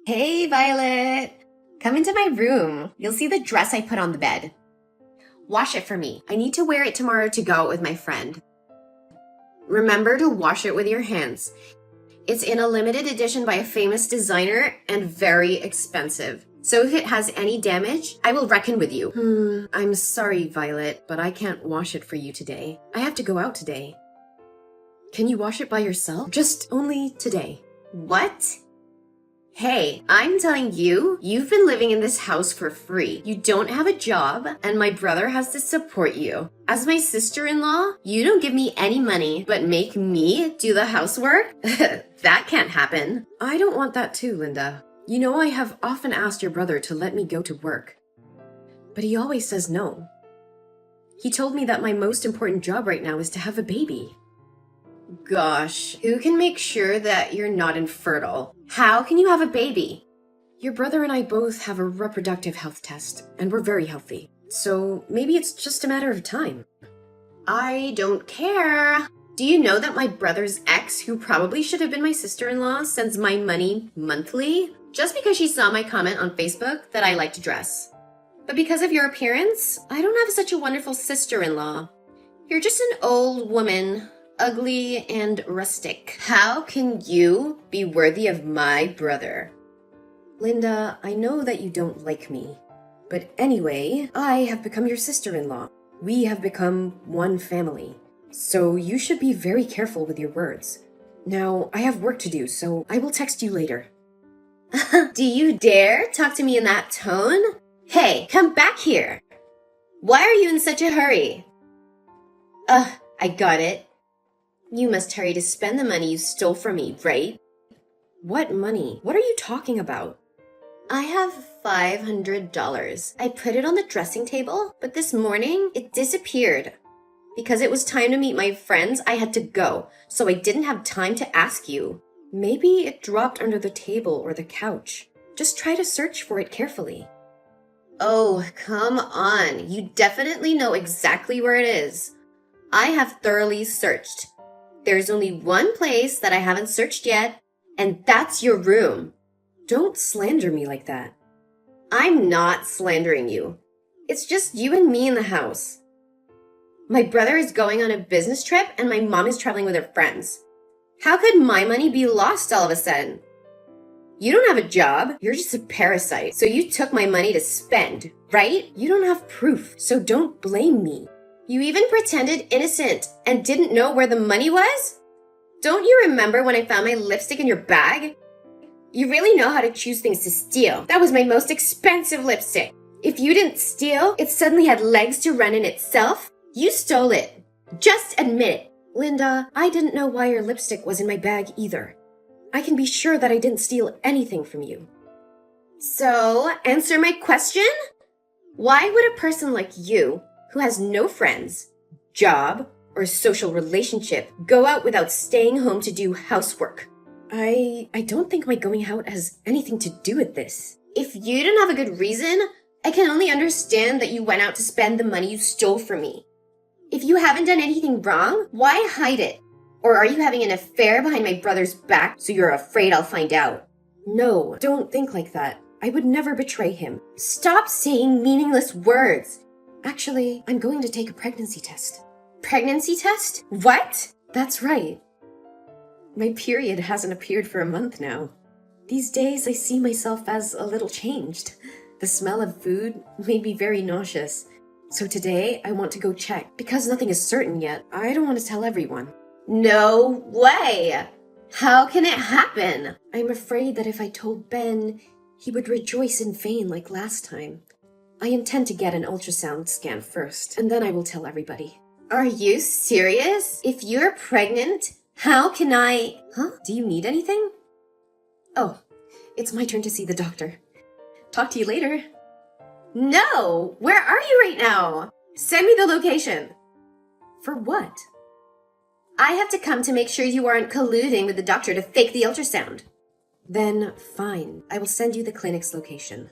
Hey, Violet. Come into my room. You'll see the dress I put on the bed. Wash it for me. I need to wear it tomorrow to go out with my friend. Remember to wash it with your hands. It's in a limited edition by a famous designer and very expensive. So if it has any damage, I will reckon with you. I'm sorry, Violet, but I can't wash it for you today. I have to go out today. Can you wash it by yourself? Just only today. What? Hey, I'm telling you, you've been living in this house for free. You don't have a job, and my brother has to support you. As my sister-in-law, you don't give me any money, but make me do the housework? That can't happen. I don't want that too, Linda. You know, I have often asked your brother to let me go to work, but he always says no. He told me that my most important job right now is to have a baby. Gosh, who can make sure that you're not infertile? How can you have a baby? Your brother and I both have a reproductive health test, and we're very healthy. So maybe it's just a matter of time. I don't care. Do you know that my brother's ex, who probably should have been my sister-in-law, sends my money monthly? Just because she saw my comment on Facebook that I like to dress. But because of your appearance, I don't have such a wonderful sister-in-law. You're just an old woman. Ugly and rustic. How can you be worthy of my brother? Linda, I know that you don't like me, but anyway, I have become your sister-in-law. We have become one family, so you should be very careful with your words. Now, I have work to do, so I will text you later. Do you dare talk to me in that tone? Hey, come back here. Why are you in such a hurry? I got it. You must hurry to spend the money you stole from me, right? What money? What are you talking about? I have $500. I put it on the dressing table, but this morning it disappeared. Because it was time to meet my friends, I had to go, so I didn't have time to ask you. Maybe it dropped under the table or the couch. Just try to search for it carefully. Oh, come on. You definitely know exactly where it is. I have thoroughly searched. There's only one place that I haven't searched yet, and that's your room. Don't slander me like that. I'm not slandering you. It's just you and me in the house. My brother is going on a business trip, and my mom is traveling with her friends. How could my money be lost all of a sudden? You don't have a job. You're just a parasite. So you took my money to spend, right? You don't have proof, so don't blame me. You even pretended innocent and didn't know where the money was? Don't you remember when I found my lipstick in your bag? You really know how to choose things to steal. That was my most expensive lipstick. If you didn't steal, it suddenly had legs to run in itself. You stole it. Just admit it. Linda, I didn't know why your lipstick was in my bag either. I can be sure that I didn't steal anything from you. So, answer my question? Why would a person like you, who has no friends, job, or social relationship, go out without staying home to do housework? I don't think my going out has anything to do with this. If you don't have a good reason, I can only understand that you went out to spend the money you stole from me. If you haven't done anything wrong, why hide it? Or are you having an affair behind my brother's back so you're afraid I'll find out? No, don't think like that. I would never betray him. Stop saying meaningless words. Actually, I'm going to take a pregnancy test. Pregnancy test? What? That's right. My period hasn't appeared for a month now. These days, I see myself as a little changed. The smell of food made me very nauseous. So today, I want to go check. Because nothing is certain yet, I don't want to tell everyone. No way! How can it happen? I'm afraid that if I told Ben, he would rejoice in vain like last time. I intend to get an ultrasound scan first, and then I will tell everybody. Are you serious? If you're pregnant, how can I... Do you need anything? Oh, it's my turn to see the doctor. Talk to you later. No! Where are you right now? Send me the location. For what? I have to come to make sure you aren't colluding with the doctor to fake the ultrasound. Then, fine. I will send you the clinic's location.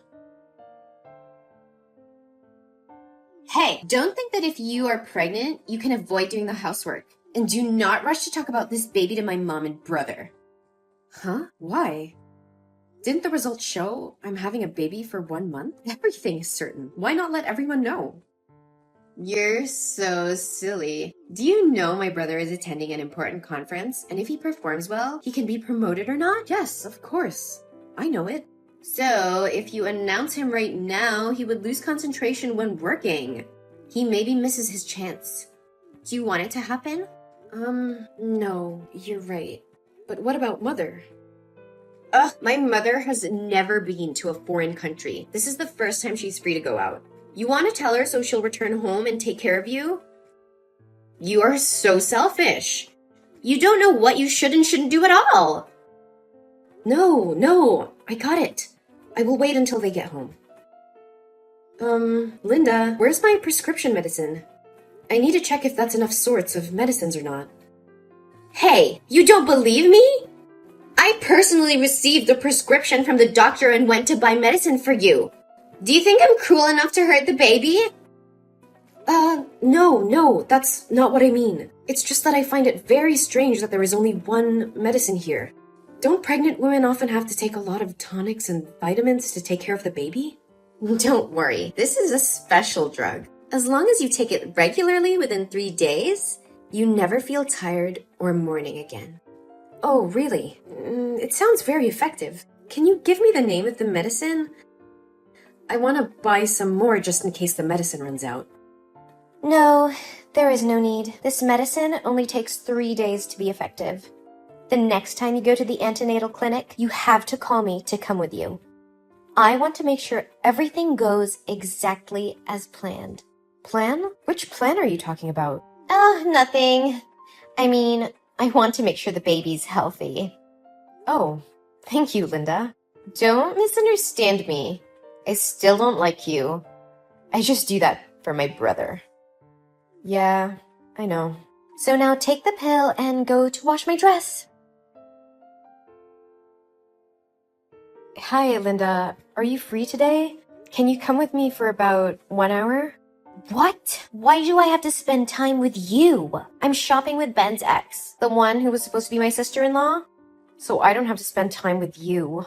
Hey, don't think that if you are pregnant, you can avoid doing the housework. And do not rush to talk about this baby to my mom and brother. Huh? Why? Didn't the results show I'm having a baby for 1 month? Everything is certain. Why not let everyone know? You're so silly. Do you know my brother is attending an important conference, and if he performs well, he can be promoted or not? Yes, of course. I know it. So, if you announce him right now, he would lose concentration when working. He maybe misses his chance. Do you want it to happen? No, you're right. But what about Mother? My mother has never been to a foreign country. This is the first time she's free to go out. You want to tell her so she'll return home and take care of you? You are so selfish. You don't know what you should and shouldn't do at all. No, I got it. I will wait until they get home. Linda, where's my prescription medicine? I need to check if that's enough sorts of medicines or not. Hey, you don't believe me? I personally received the prescription from the doctor and went to buy medicine for you. Do you think I'm cruel enough to hurt the baby? No, that's not what I mean. It's just that I find it very strange that there is only one medicine here. Don't pregnant women often have to take a lot of tonics and vitamins to take care of the baby? Don't worry, this is a special drug. As long as you take it regularly within 3 days, you never feel tired or mourning again. Oh, really? It sounds very effective. Can you give me the name of the medicine? I want to buy some more just in case the medicine runs out. No, there is no need. This medicine only takes 3 days to be effective. The next time you go to the antenatal clinic, you have to call me to come with you. I want to make sure everything goes exactly as planned. Plan? Which plan are you talking about? Oh, nothing. I mean, I want to make sure the baby's healthy. Oh, thank you, Linda. Don't misunderstand me. I still don't like you. I just do that for my brother. Yeah, I know. So now take the pill and go to wash my dress. Hi, Linda. Are you free today? Can you come with me for about 1 hour? What? Why do I have to spend time with you? I'm shopping with Ben's ex, the one who was supposed to be my sister-in-law. So I don't have to spend time with you.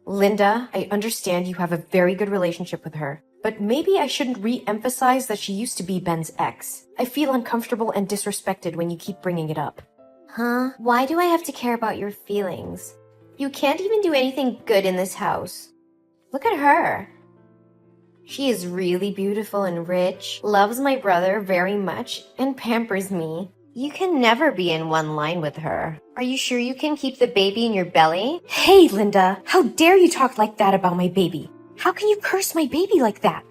Linda, I understand you have a very good relationship with her, but maybe I shouldn't re-emphasize that she used to be Ben's ex. I feel uncomfortable and disrespected when you keep bringing it up. Huh? Why do I have to care about your feelings? You can't even do anything good in this house. Look at her. She is really beautiful and rich, loves my brother very much, and pampers me. You can never be in one line with her. Are you sure you can keep the baby in your belly? Hey, Linda, how dare you talk like that about my baby? How can you curse my baby like that?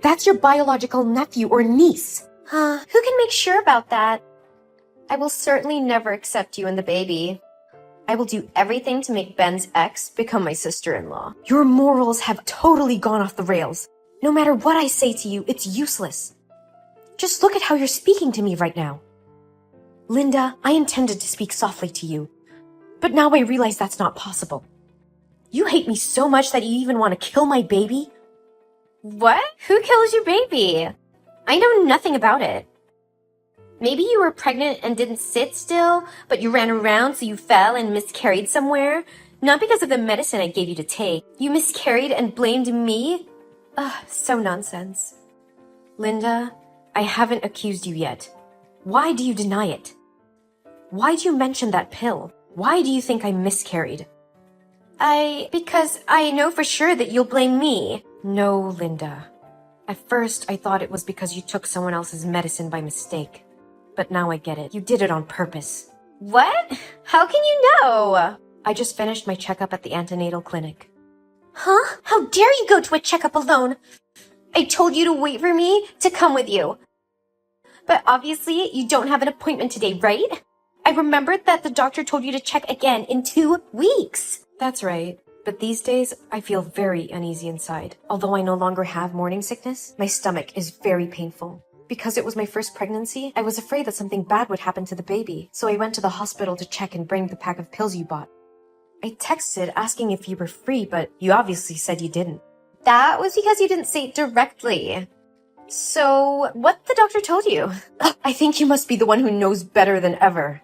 That's your biological nephew or niece. Huh? Who can make sure about that? I will certainly never accept you and the baby. I will do everything to make Ben's ex become my sister-in-law. Your morals have totally gone off the rails. No matter what I say to you, it's useless. Just look at how you're speaking to me right now. Linda, I intended to speak softly to you, but now I realize that's not possible. You hate me so much that you even want to kill my baby? What? Who kills your baby? I know nothing about it. Maybe you were pregnant and didn't sit still, but you ran around so you fell and miscarried somewhere. Not because of the medicine I gave you to take. You miscarried and blamed me? So nonsense. Linda, I haven't accused you yet. Why do you deny it? Why do you mention that pill? Why do you think I miscarried? Because I know for sure that you'll blame me. No, Linda. At first, I thought it was because you took someone else's medicine by mistake. But now I get it. You did it on purpose. What? How can you know? I just finished my checkup at the antenatal clinic. Huh? How dare you go to a checkup alone? I told you to wait for me to come with you. But obviously, you don't have an appointment today, right? I remembered that the doctor told you to check again in 2 weeks. That's right. But these days, I feel very uneasy inside. Although I no longer have morning sickness, my stomach is very painful. Because it was my first pregnancy, I was afraid that something bad would happen to the baby. So I went to the hospital to check and bring the pack of pills you bought. I texted asking if you were free, but you obviously said you didn't. That was because you didn't say it directly. So, what the doctor told you? I think you must be the one who knows better than ever.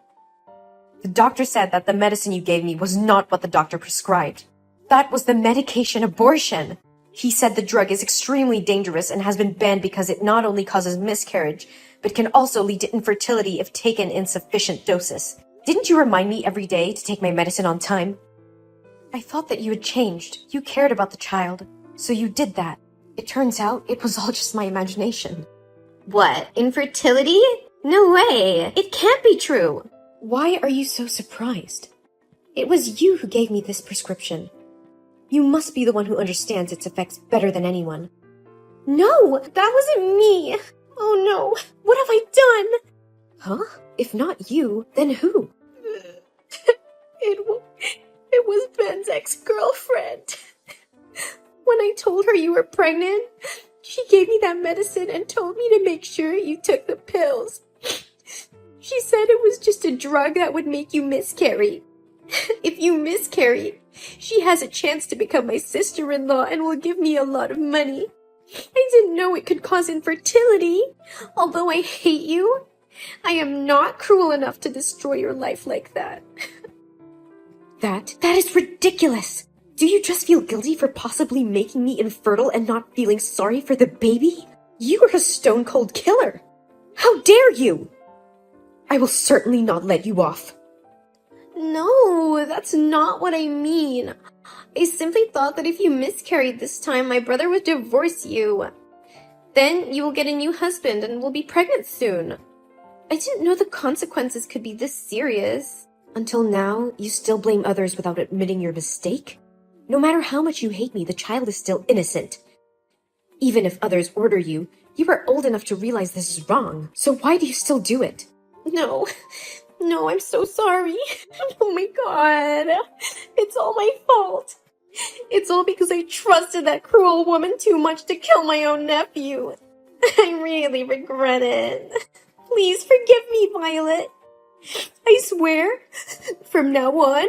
The doctor said that the medicine you gave me was not what the doctor prescribed. That was the medication abortion. He said the drug is extremely dangerous and has been banned because it not only causes miscarriage, but can also lead to infertility if taken in sufficient doses. Didn't you remind me every day to take my medicine on time? I thought that you had changed. You cared about the child. So you did that. It turns out it was all just my imagination. What? Infertility? No way. It can't be true. Why are you so surprised? It was you who gave me this prescription. You must be the one who understands its effects better than anyone. No, that wasn't me. Oh no, what have I done? Huh? If not you, then who? It was Ben's ex-girlfriend. When I told her you were pregnant, she gave me that medicine and told me to make sure you took the pills. She said it was just a drug that would make you miscarry. If you miscarry, she has a chance to become my sister-in-law and will give me a lot of money. I didn't know it could cause infertility. Although I hate you, I am not cruel enough to destroy your life like that. That is ridiculous. Do you just feel guilty for possibly making me infertile and not feeling sorry for the baby? You are a stone-cold killer. How dare you? I will certainly not let you off. No, that's not what I mean. I simply thought that if you miscarried this time, my brother would divorce you. Then you will get a new husband and will be pregnant soon. I didn't know the consequences could be this serious. Until now, you still blame others without admitting your mistake? No matter how much you hate me, the child is still innocent. Even if others order you, you are old enough to realize this is wrong. So why do you still do it? No, I'm so sorry. Oh my god. It's all my fault. It's all because I trusted that cruel woman too much to kill my own nephew. I really regret it. Please forgive me, Violet. I swear, from now on,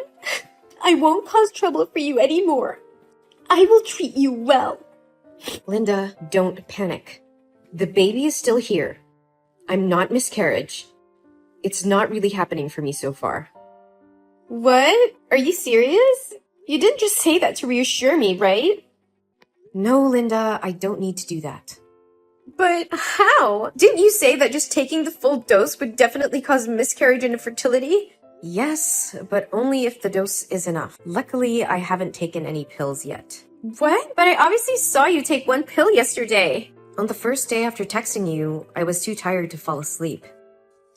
I won't cause trouble for you anymore. I will treat you well. Linda, don't panic. The baby is still here. I'm not miscarriage. It's not really happening for me so far. What? Are you serious? You didn't just say that to reassure me, right? No, Linda, I don't need to do that. But how? Didn't you say that just taking the full dose would definitely cause miscarriage and infertility? Yes, but only if the dose is enough. Luckily, I haven't taken any pills yet. What? But I obviously saw you take one pill yesterday. On the first day after texting you, I was too tired to fall asleep.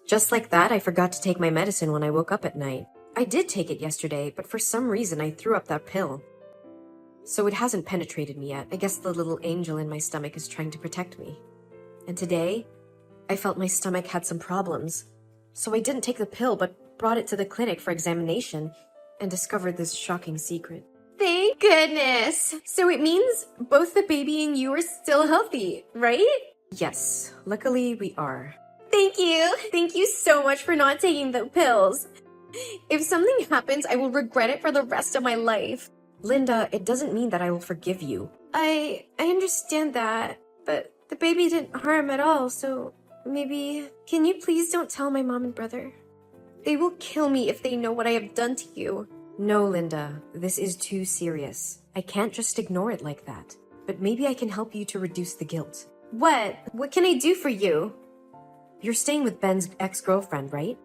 Just like that, I forgot to take my medicine when I woke up at night. I did take it yesterday, but for some reason I threw up that pill. So it hasn't penetrated me yet. I guess the little angel in my stomach is trying to protect me. And today, I felt my stomach had some problems. So I didn't take the pill, but brought it to the clinic for examination and discovered this shocking secret. Thank goodness. So it means both the baby and you are still healthy, right? Yes, luckily we are. Thank you. Thank you so much for not taking the pills. If something happens, I will regret it for the rest of my life. Linda, it doesn't mean that I will forgive you. I understand that, but the baby didn't harm at all, so maybe... Can you please don't tell my mom and brother? They will kill me if they know what I have done to you. No, Linda, this is too serious. I can't just ignore it like that. But maybe I can help you to reduce the guilt. What? What can I do for you? You're staying with Ben's ex-girlfriend, right?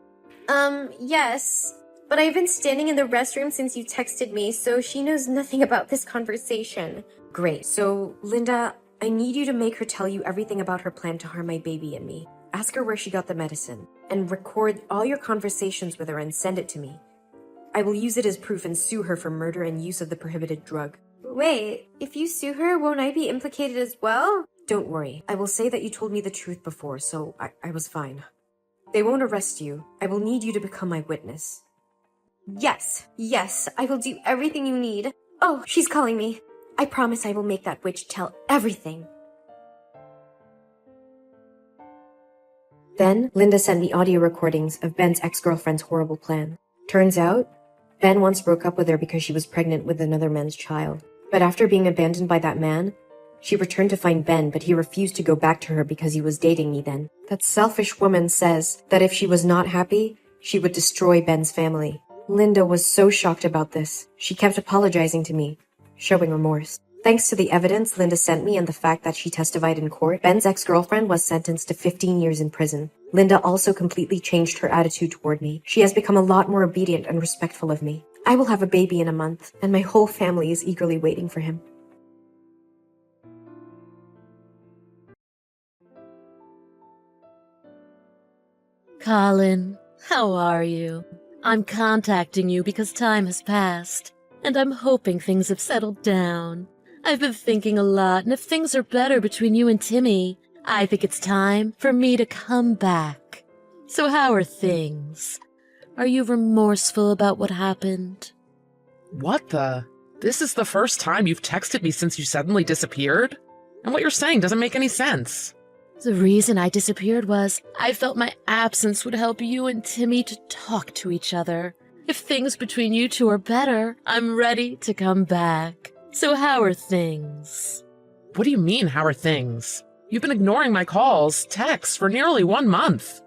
Yes. But I've been standing in the restroom since you texted me, so she knows nothing about this conversation. Great. So, Linda, I need you to make her tell you everything about her plan to harm my baby and me. Ask her where she got the medicine, and record all your conversations with her and send it to me. I will use it as proof and sue her for murder and use of the prohibited drug. Wait, if you sue her, won't I be implicated as well? Don't worry. I will say that you told me the truth before, so I was fine. They won't arrest you. I will need you to become my witness. Yes, I will do everything you need. Oh, she's calling me. I promise I will make that witch tell everything. Then, Linda sent me audio recordings of Ben's ex-girlfriend's horrible plan. Turns out, Ben once broke up with her because she was pregnant with another man's child. But after being abandoned by that man, she returned to find Ben, but he refused to go back to her because he was dating me then. That selfish woman says that if she was not happy, She would destroy Ben's family. Linda was so shocked about this. She kept apologizing to me, showing remorse. Thanks to the evidence Linda sent me and the fact that she testified in court, Ben's ex-girlfriend was sentenced to 15 years in prison. Linda also completely changed her attitude toward me. She has become a lot more obedient and respectful of me. I will have a baby in a month, and my whole family is eagerly waiting for him. Colin, how are you? I'm contacting you because time has passed, and I'm hoping things have settled down. I've been thinking a lot, and if things are better between you and Timmy, I think it's time for me to come back. So how are things? Are you remorseful about what happened? What the? This is the first time you've texted me since you suddenly disappeared? And what you're saying doesn't make any sense. The reason I disappeared was I felt my absence would help you and Timmy to talk to each other. If things between you two are better, I'm ready to come back. So how are things? What do you mean, how are things? You've been ignoring my calls, texts for nearly 1 month.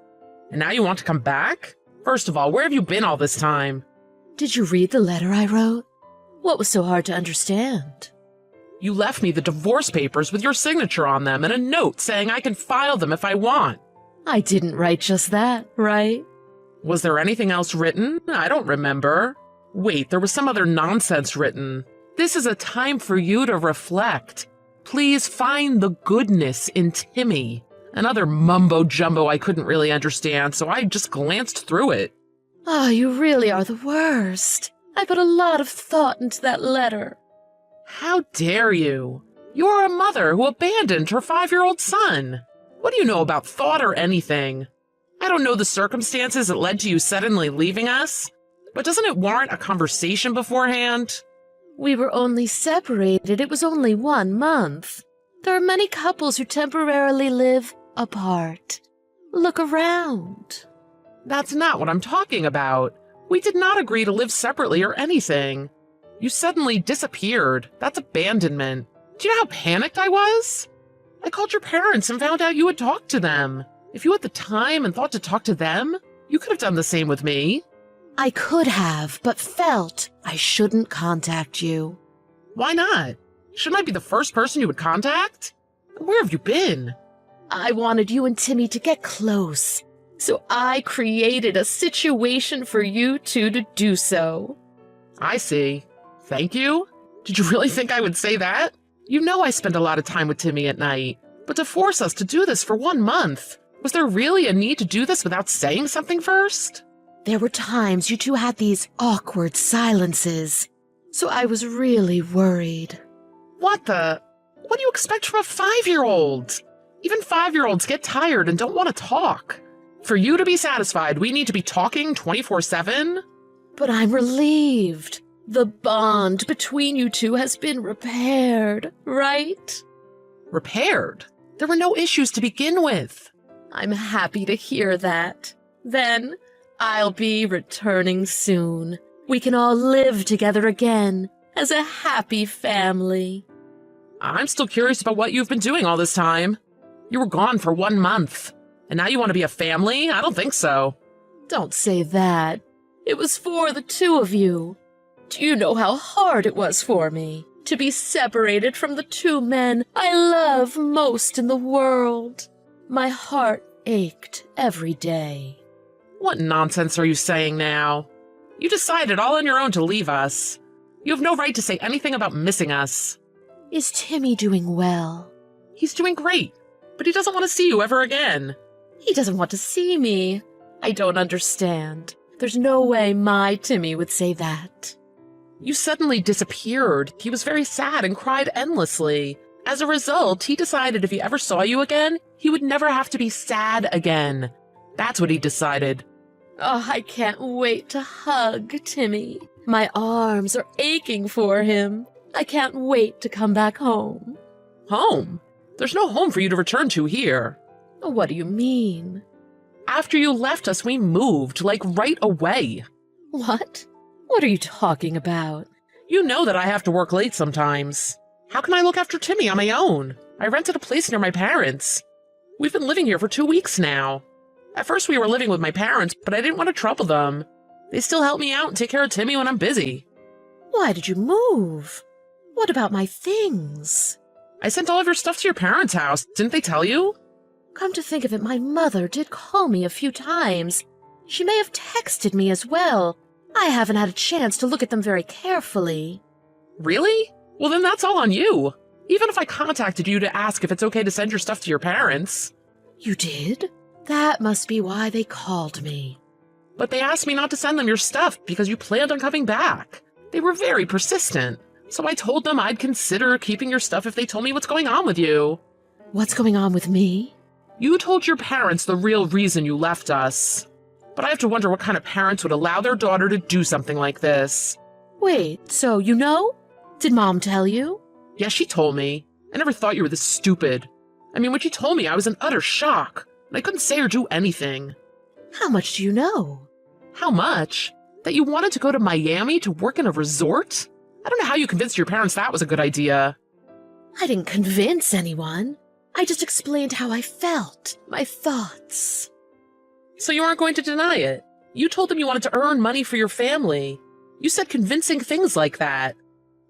And now you want to come back? First of all, where have you been all this time? Did you read the letter I wrote? What was so hard to understand? You left me the divorce papers with your signature on them and a note saying I can file them if I want. I didn't write just that, right? Was there anything else written? I don't remember. Wait, there was some other nonsense written. This is a time for you to reflect. Please find the goodness in Timmy. Another mumbo-jumbo I couldn't really understand, so I just glanced through it. Oh, you really are the worst. I put a lot of thought into that letter. How dare you? You are a mother who abandoned her 5-year-old son. What do you know about thought or anything? I don't know the circumstances that led to you suddenly leaving us, but doesn't it warrant a conversation beforehand? We were only separated. It was only 1 month. There are many couples who temporarily live apart. Look around. That's not what I'm talking about. We did not agree to live separately or anything. You suddenly disappeared. That's abandonment. Do you know how panicked I was? I called your parents and found out you had talked to them. If you had the time and thought to talk to them, you could have done the same with me. I could have, but felt I shouldn't contact you. Why not? Shouldn't I be the first person you would contact? Where have you been? I wanted you and Timmy to get close, so I created a situation for you two to do so. I see. Thank you? Did you really think I would say that? You know I spend a lot of time with Timmy at night, but to force us to do this for 1 month, was there really a need to do this without saying something first? There were times you two had these awkward silences, so I was really worried. What the? What do you expect from a 5-year-old? Even 5-year-olds get tired and don't want to talk. For you to be satisfied, we need to be talking 24/7? But I'm relieved. The bond between you two has been repaired, right? Repaired? There were no issues to begin with. I'm happy to hear that. Then, I'll be returning soon. We can all live together again as a happy family. I'm still curious about what you've been doing all this time. You were gone for 1 month, and now you want to be a family? I don't think so. Don't say that. It was for the two of you. Do you know how hard it was for me to be separated from the 2 men I love most in the world? My heart ached every day. What nonsense are you saying now? You decided all on your own to leave us. You have no right to say anything about missing us. Is Timmy doing well? He's doing great, but he doesn't want to see you ever again. He doesn't want to see me. I don't understand. There's no way my Timmy would say that. You suddenly disappeared. He was very sad and cried endlessly. As a result, he decided if he ever saw you again, he would never have to be sad again. That's what he decided. Oh, I can't wait to hug Timmy. My arms are aching for him. I can't wait to come back home. Home? There's no home for you to return to here. What do you mean? After you left us, we moved, like right away. What? What are you talking about? You know that I have to work late sometimes. How can I look after Timmy on my own? I rented a place near my parents. We've been living here for 2 weeks now. At first we were living with my parents, but I didn't want to trouble them. They still help me out and take care of Timmy when I'm busy. Why did you move? What about my things? I sent all of your stuff to your parents' house. Didn't they tell you? Come to think of it, my mother did call me a few times. She may have texted me as well. I haven't had a chance to look at them very carefully. Really? Well, then that's all on you. Even if I contacted you to ask if it's okay to send your stuff to your parents. You did? That must be why they called me. But they asked me not to send them your stuff because you planned on coming back. They were very persistent. So I told them I'd consider keeping your stuff if they told me what's going on with you. What's going on with me? You told your parents the real reason you left us. But I have to wonder what kind of parents would allow their daughter to do something like this. Wait, so you know? Did Mom tell you? Yeah, she told me. I never thought you were this stupid. I mean, when she told me, I was in utter shock. And I couldn't say or do anything. How much do you know? How much? That you wanted to go to Miami to work in a resort? I don't know how you convinced your parents that was a good idea. I didn't convince anyone. I just explained how I felt, my thoughts. So you aren't going to deny it? You told them you wanted to earn money for your family. You said convincing things like that.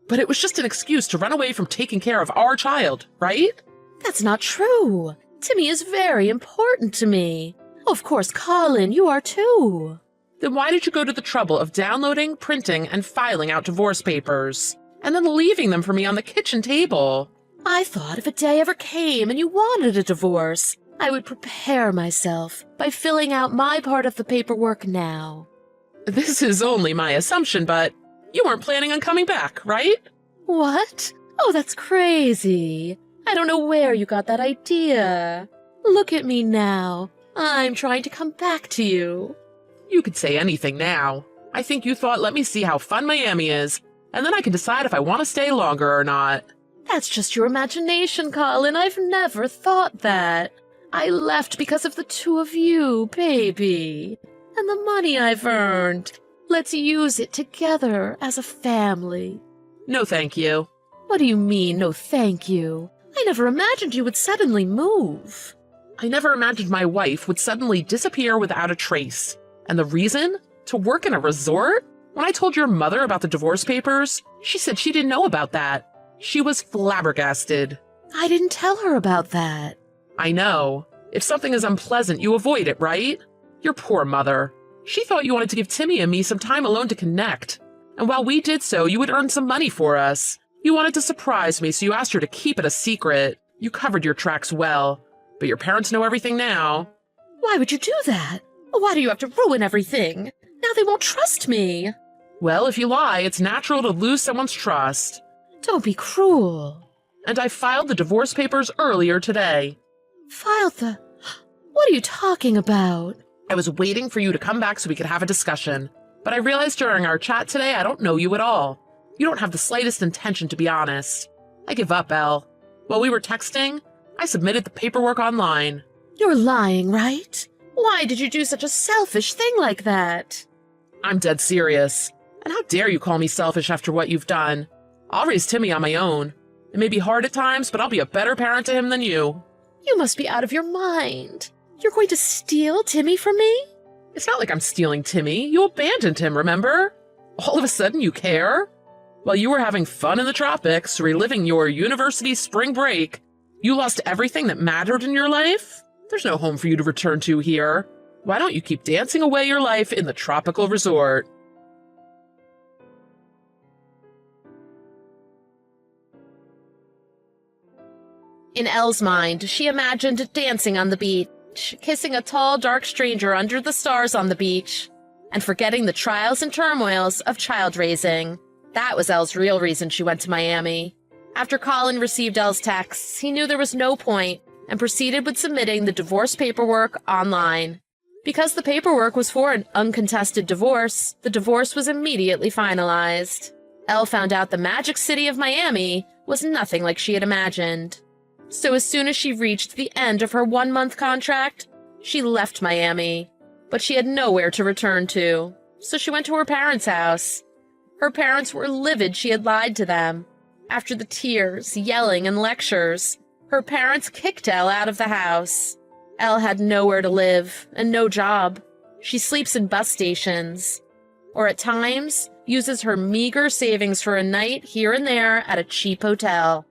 But it was just an excuse to run away from taking care of our child, right? That's not true. Timmy is very important to me. Of course, Colin, you are too. Then why did you go to the trouble of downloading, printing, and filing out divorce papers? And then leaving them for me on the kitchen table? I thought if a day ever came and you wanted a divorce, I would prepare myself by filling out my part of the paperwork now. This is only my assumption, but you weren't planning on coming back, right? What? Oh, that's crazy. I don't know where you got that idea. Look at me now. I'm trying to come back to you. You could say anything now. I think you thought, let me see how fun Miami is, and then I can decide if I want to stay longer or not. That's just your imagination, Colin. I've never thought that. I left because of the two of you, baby. And the money I've earned. Let's use it together as a family. No, thank you. What do you mean, no thank you? I never imagined you would suddenly move. I never imagined my wife would suddenly disappear without a trace. And the reason? To work in a resort? When I told your mother about the divorce papers, she said she didn't know about that. She was flabbergasted. I didn't tell her about that. I know. If something is unpleasant, you avoid it, right? Your poor mother. She thought you wanted to give Timmy and me some time alone to connect. And while we did so, you would earn some money for us. You wanted to surprise me, so you asked her to keep it a secret. You covered your tracks well. But your parents know everything now. Why would you do that? Why do you have to ruin everything? Now they won't trust me. Well, if you lie, it's natural to lose someone's trust. Don't be cruel. And I filed the divorce papers earlier today. Filed the... What are you talking about? I was waiting for you to come back so we could have a discussion. But I realized during our chat today I don't know you at all. You don't have the slightest intention to be honest. I give up, Elle. While we were texting, I submitted the paperwork online. You're lying, right? Why did you do such a selfish thing like that? I'm dead serious. And how dare you call me selfish after what you've done? I'll raise Timmy on my own. It may be hard at times, but I'll be a better parent to him than you. You must be out of your mind. You're going to steal Timmy from me? It's not like I'm stealing Timmy. You abandoned him, remember? All of a sudden you care? While you were having fun in the tropics, reliving your university spring break, you lost everything that mattered in your life? There's no home for you to return to here. Why don't you keep dancing away your life in the tropical resort? In Elle's mind, she imagined dancing on the beach, kissing a tall, dark stranger under the stars on the beach, and forgetting the trials and turmoils of child raising. That was Elle's real reason she went to Miami. After Colin received Elle's texts, he knew there was no point and proceeded with submitting the divorce paperwork online. Because the paperwork was for an uncontested divorce, the divorce was immediately finalized. Elle found out the magic city of Miami was nothing like she had imagined. So as soon as she reached the end of her 1-month contract, she left Miami. But she had nowhere to return to, so she went to her parents' house. Her parents were livid she had lied to them. After the tears, yelling, and lectures, her parents kicked Elle out of the house. Elle had nowhere to live and no job. She sleeps in bus stations, or at times uses her meager savings for a night here and there at a cheap hotel.